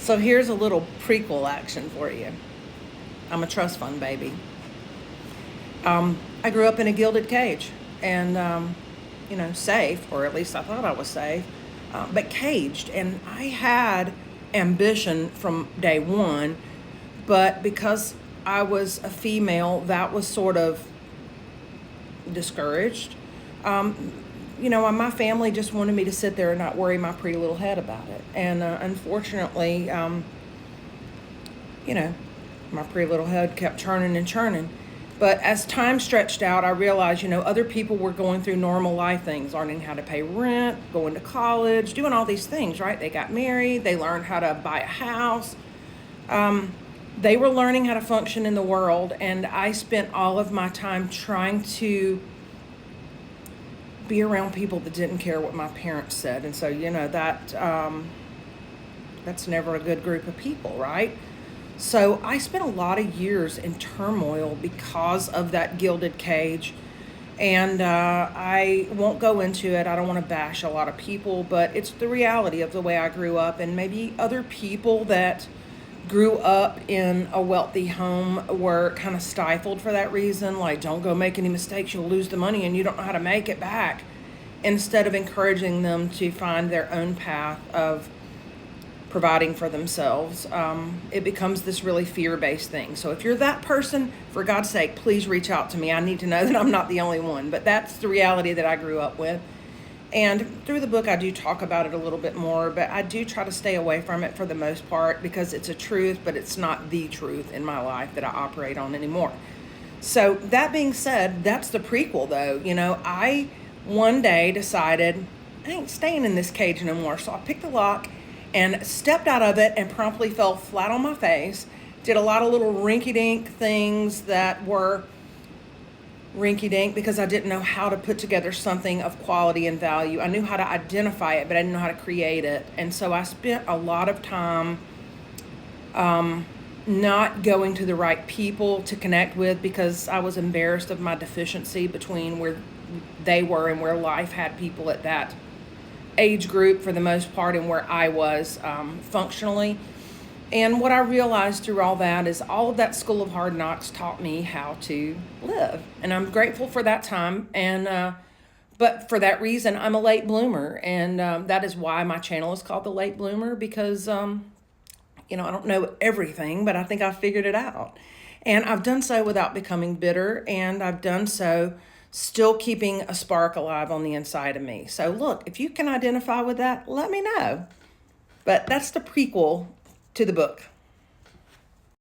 So here's a little prequel action for you. I'm a trust fund baby. I grew up in a gilded cage and, safe, or at least I thought I was safe, but caged. And I had ambition from day one, but because I was a female, that was sort of discouraged. My family just wanted me to sit there and not worry my pretty little head about it. And unfortunately, my pretty little head kept churning and churning. But as time stretched out, I realized, other people were going through normal life things, learning how to pay rent, going to college, doing all these things, right? They got married, they learned how to buy a house. They were learning how to function in the world, and I spent all of my time trying to be around people that didn't care what my parents said. And so, that's never a good group of people, right? So I spent a lot of years in turmoil because of that gilded cage. And I won't go into it. I don't want to bash a lot of people, but it's the reality of the way I grew up. And maybe other people that grew up in a wealthy home were kind of stifled for that reason. Like, don't go make any mistakes. You'll lose the money and you don't know how to make it back. Instead of encouraging them to find their own path of providing for themselves, it becomes this really fear-based thing. So if you're that person, for God's sake, please reach out to me. I need to know that I'm not the only one, but that's the reality that I grew up with. And through the book, I do talk about it a little bit more, but I do try to stay away from it for the most part because it's a truth, but it's not the truth in my life that I operate on anymore. So that being said, that's the prequel though. I one day decided I ain't staying in this cage no more. So I picked the lock and stepped out of it and promptly fell flat on my face. Did a lot of little rinky-dink things that were rinky-dink because I didn't know how to put together something of quality and value. I knew how to identify it, but I didn't know how to create it. And so I spent a lot of time not going to the right people to connect with because I was embarrassed of my deficiency between where they were and where life had people at that age group for the most part and where I was functionally. And what I realized through all that is all of that school of hard knocks taught me how to live. And I'm grateful for that time. And but for that reason, I'm a late bloomer. And that is why my channel is called The Late Bloomer because, I don't know everything, but I think I've figured it out. And I've done so without becoming bitter. And I've done so still keeping a spark alive on the inside of me. So look, if you can identify with that, let me know. But that's the prequel to the book.